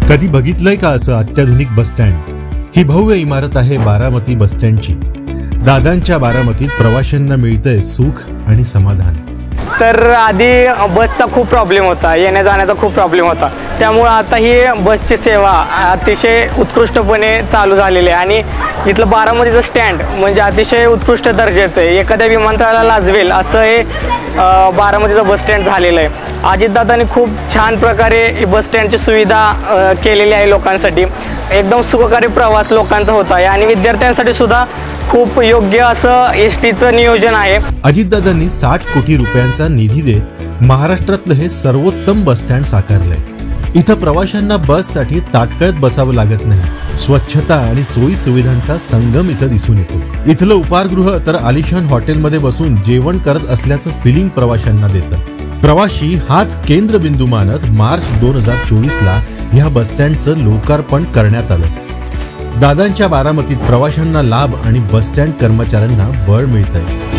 कधी बघितलंय का असं अत्याधुनिक बस स्टँड? ही भव्य इमारत आहे बारामती बस स्टँडची। दादांच्या बारामतीत प्रवाशांना मिळतंय सुख आणि समाधान। तर आधी बसचा खूप प्रॉब्लेम होता, येण्या जाण्याचा खूप प्रॉब्लेम होता, त्यामुळे आता ही बसची सेवा अतिशय उत्कृष्टपणे चालू झालेली आहे आणि इथलं बारामतीचं स्टँड म्हणजे अतिशय उत्कृष्ट दर्जाचं आहे। एखाद्या विमानतळाला लाजवेल असं हे बारामतीचं बस स्टँड झालेलं आहे। अजितदादांनी खूप छान प्रकारे बस स्टँडची सुविधा केलेली आहे लोकांसाठी। एकदम सुखकारी प्रवास लोकांचा होत आहे आणि विद्यार्थ्यांसाठी सुद्धा खूप योग्य असं एसटीचं नियोजन आहे। अजितदादांनी 60 कोटी रुपयांचा निधी देत महाराष्ट्रातलं हे सर्वोत्तम बस स्टँड साकारलंय। इथं प्रवाशांना बससाठी ताटकळत बसावं लागत नाही। स्वच्छता आणि सोयी सुविधांचा संगम इथं दिसून येतो। इथलं उपाहारगृह तर आलिशान हॉटेलमध्ये बसून जेवण करत असल्याचं फिलिंग प्रवाशांना देतं। प्रवासी हाच केंद्रबिंदू मानत मार्च 2024 ला ह्या बस स्टँडचं लोकार्पण करण्यात आलं। दादांच्या बारामतीत प्रवाशांना लाभ आणि बस स्टँड कर्मचाऱ्यांना बळ मिळतंय।